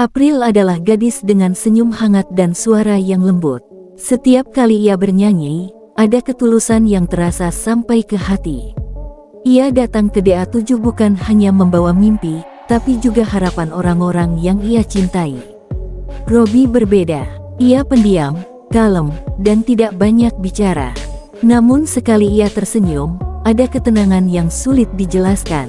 April adalah gadis dengan senyum hangat dan suara yang lembut. Setiap kali ia bernyanyi, ada ketulusan yang terasa sampai ke hati. Ia datang ke DA7 bukan hanya membawa mimpi, tapi juga harapan orang-orang yang ia cintai. Robby berbeda. Ia pendiam, kalem, dan tidak banyak bicara. Namun sekali ia tersenyum, ada ketenangan yang sulit dijelaskan.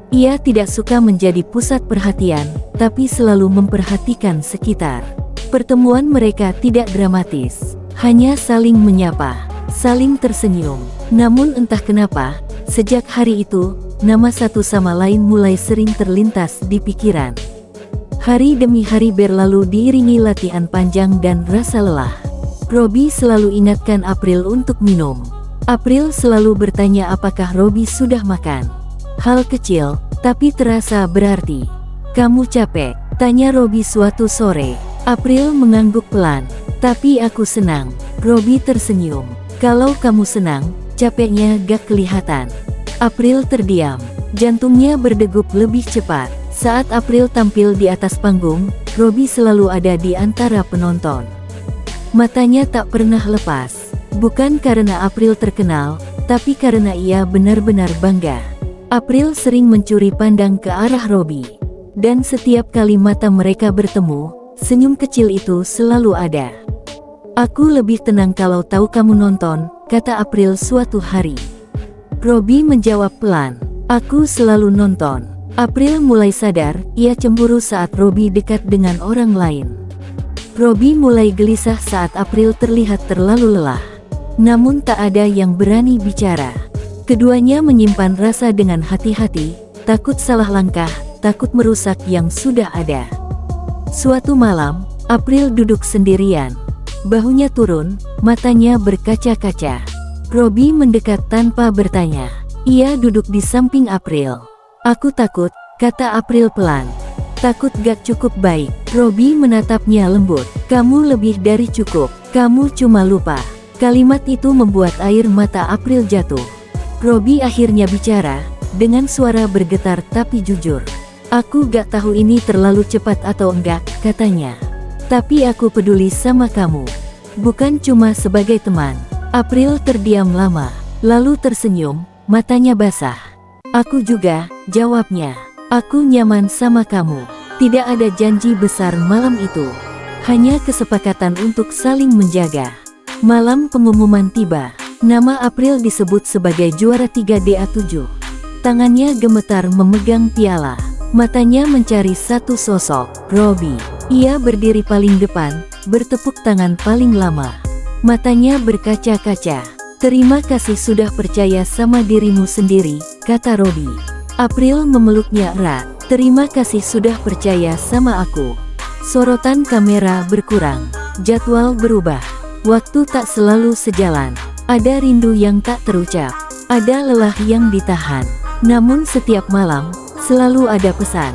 Ia tidak suka menjadi pusat perhatian, tapi selalu memperhatikan sekitar. Pertemuan mereka tidak dramatis, hanya saling menyapa, saling tersenyum. Namun entah kenapa, sejak hari itu, nama satu sama lain mulai sering terlintas di pikiran. Hari demi hari berlalu diiringi latihan panjang dan rasa lelah. Robby selalu ingatkan April untuk minum. April selalu bertanya apakah Robby sudah makan. Hal kecil, tapi terasa berarti. "Kamu capek?" tanya Robby suatu sore. April mengangguk pelan. "Tapi aku senang." Robby tersenyum. "Kalau kamu senang, capeknya gak kelihatan." April terdiam. Jantungnya berdegup lebih cepat. Saat April tampil di atas panggung, Robby selalu ada di antara penonton. Matanya tak pernah lepas. Bukan karena April terkenal, tapi karena ia benar-benar bangga. April sering mencuri pandang ke arah Robby. Dan setiap kali mata mereka bertemu, senyum kecil itu selalu ada. "Aku lebih tenang kalau tahu kamu nonton," kata April suatu hari. Robby menjawab pelan, "Aku selalu nonton." April mulai sadar, ia cemburu saat Robby dekat dengan orang lain. Robby mulai gelisah saat April terlihat terlalu lelah. Namun tak ada yang berani bicara. Keduanya menyimpan rasa dengan hati-hati, takut salah langkah, takut merusak yang sudah ada. Suatu malam, April duduk sendirian. Bahunya turun, matanya berkaca-kaca. Robby mendekat tanpa bertanya. Ia duduk di samping April. "Aku takut," kata April pelan. "Takut gak cukup baik." Robby menatapnya lembut. "Kamu lebih dari cukup. Kamu cuma lupa." Kalimat itu membuat air mata April jatuh. Robby akhirnya bicara, dengan suara bergetar tapi jujur. "Aku gak tahu ini terlalu cepat atau enggak," katanya. "Tapi aku peduli sama kamu. Bukan cuma sebagai teman." April terdiam lama, lalu tersenyum, matanya basah. "Aku juga," jawabnya. "Aku nyaman sama kamu." Tidak ada janji besar malam itu. Hanya kesepakatan untuk saling menjaga. Malam pengumuman tiba. Nama April disebut sebagai juara 3 DA7. Tangannya gemetar memegang piala. Matanya mencari satu sosok, Robby. Ia berdiri paling depan, bertepuk tangan paling lama. Matanya berkaca-kaca. "Terima kasih sudah percaya sama dirimu sendiri," kata Robby. April memeluknya erat. "Terima kasih sudah percaya sama aku." Sorotan kamera berkurang. Jadwal berubah. Waktu tak selalu sejalan. Ada rindu yang tak terucap. Ada lelah yang ditahan. Namun setiap malam, selalu ada pesan.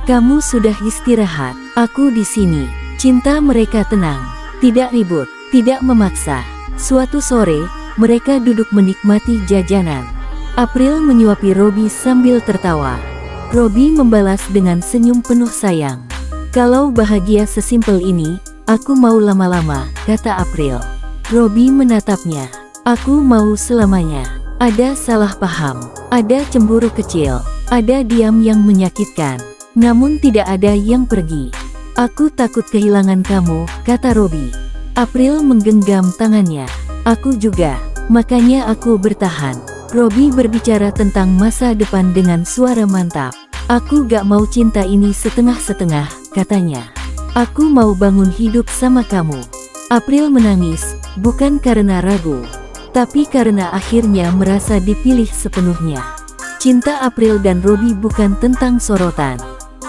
"Kamu sudah istirahat. Aku di sini." Cinta mereka tenang. Tidak ribut. Tidak memaksa. Suatu sore, mereka duduk menikmati jajanan. April menyuapi Robby sambil tertawa. Robby membalas dengan senyum penuh sayang. "Kalau bahagia sesimpel ini, aku mau lama-lama," kata April. Robby menatapnya. "Aku mau selamanya." Ada salah paham, ada cemburu kecil, ada diam yang menyakitkan. Namun tidak ada yang pergi. "Aku takut kehilangan kamu," kata Robby. April menggenggam tangannya. "Aku juga. Makanya aku bertahan." Robby berbicara tentang masa depan dengan suara mantap. "Aku gak mau cinta ini setengah-setengah," katanya. "Aku mau bangun hidup sama kamu." April menangis, bukan karena ragu, tapi karena akhirnya merasa dipilih sepenuhnya. Cinta April dan Robby bukan tentang sorotan,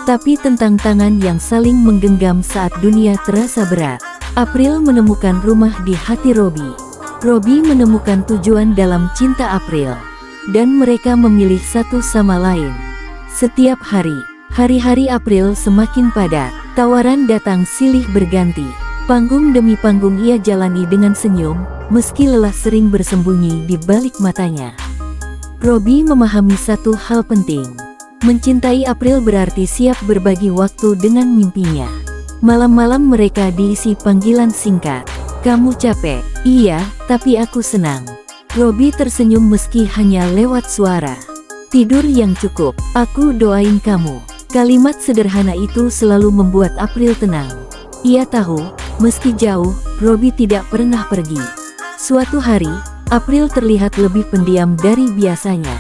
tapi tentang tangan yang saling menggenggam saat dunia terasa berat. April menemukan rumah di hati Robby. Robby menemukan tujuan dalam cinta April. Dan mereka memilih satu sama lain. Setiap hari, hari-hari April semakin padat. Tawaran datang silih berganti. Panggung demi panggung ia jalani dengan senyum, meski lelah sering bersembunyi di balik matanya. Robby memahami satu hal penting. Mencintai April berarti siap berbagi waktu dengan mimpinya. Malam-malam mereka diisi panggilan singkat. Kamu capek? Iya, tapi aku senang. Robi tersenyum meski hanya lewat suara. Tidur yang cukup, aku doain kamu. Kalimat sederhana itu selalu membuat April tenang. Ia tahu, meski jauh, Robi tidak pernah pergi. Suatu hari, April terlihat lebih pendiam dari biasanya.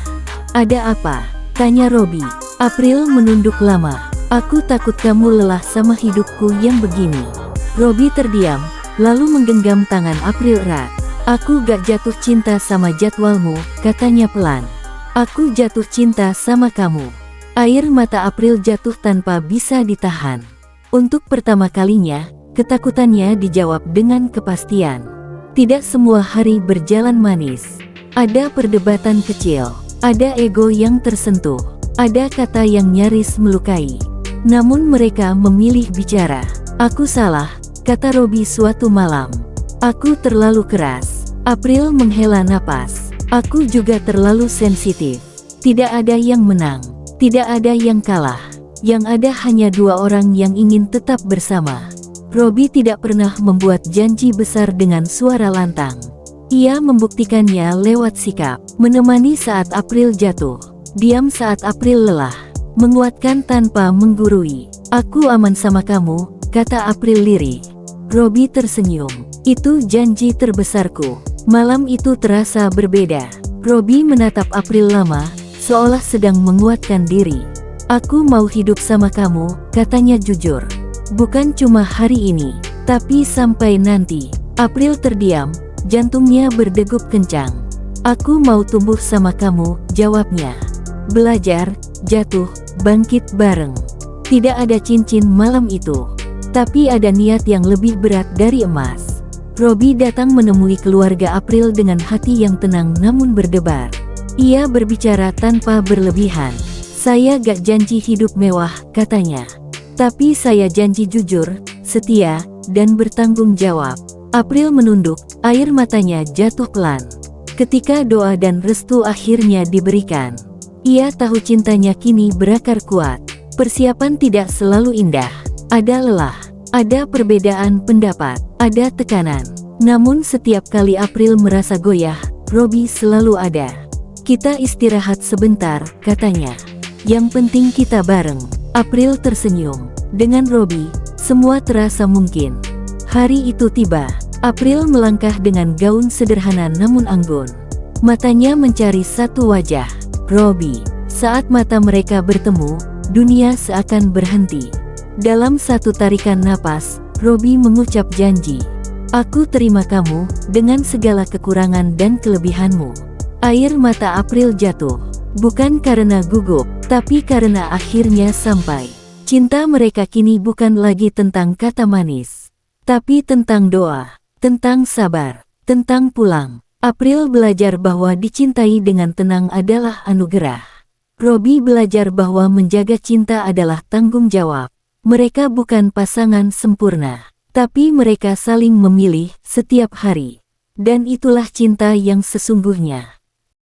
Ada apa? Tanya Robi. April menunduk lama. Aku takut kamu lelah sama hidupku yang begini. Robi terdiam, lalu menggenggam tangan April erat. Aku gak jatuh cinta sama jadwalmu, katanya pelan. Aku jatuh cinta sama kamu. Air mata April jatuh tanpa bisa ditahan. Untuk pertama kalinya, ketakutannya dijawab dengan kepastian. Tidak semua hari berjalan manis. Ada perdebatan kecil, ada ego yang tersentuh, ada kata yang nyaris melukai. Namun mereka memilih bicara. Aku salah, kata Robi suatu malam. Aku terlalu keras. April menghela napas. Aku juga terlalu sensitif. Tidak ada yang menang. Tidak ada yang kalah. Yang ada hanya dua orang yang ingin tetap bersama. Robi tidak pernah membuat janji besar dengan suara lantang. Ia membuktikannya lewat sikap. Menemani saat April jatuh. Diam saat April lelah. Menguatkan tanpa menggurui. Aku aman sama kamu, kata April lirih. Robi tersenyum. Itu janji terbesarku. Malam itu terasa berbeda. Robi menatap April lama, seolah sedang menguatkan diri. Aku mau hidup sama kamu, katanya jujur. Bukan cuma hari ini, tapi sampai nanti. April terdiam, jantungnya berdegup kencang. Aku mau tumbuh sama kamu, jawabnya. Belajar, jatuh, bangkit bareng. Tidak ada cincin malam itu, tapi ada niat yang lebih berat dari emas. Robi datang menemui keluarga April dengan hati yang tenang namun berdebar. Ia berbicara tanpa berlebihan. Saya gak janji hidup mewah, katanya. Tapi saya janji jujur, setia, dan bertanggung jawab. April menunduk, air matanya jatuh pelan. Ketika doa dan restu akhirnya diberikan. Ia tahu cintanya kini berakar kuat. Persiapan tidak selalu indah. Ada lelah, ada perbedaan pendapat, ada tekanan. Namun setiap kali April merasa goyah, Robi selalu ada. Kita istirahat sebentar, katanya. Yang penting kita bareng. April tersenyum. Dengan Robi, semua terasa mungkin. Hari itu tiba. April melangkah dengan gaun sederhana namun anggun. Matanya mencari satu wajah. Robi. Saat mata mereka bertemu, dunia seakan berhenti. Dalam satu tarikan napas, Robi mengucap janji. Aku terima kamu, dengan segala kekurangan dan kelebihanmu. Air mata April jatuh. Bukan karena gugup, tapi karena akhirnya sampai. Cinta mereka kini bukan lagi tentang kata manis, tapi tentang doa, tentang sabar, tentang pulang. April belajar bahwa dicintai dengan tenang adalah anugerah. Robi belajar bahwa menjaga cinta adalah tanggung jawab. Mereka bukan pasangan sempurna, tapi mereka saling memilih setiap hari. Dan itulah cinta yang sesungguhnya.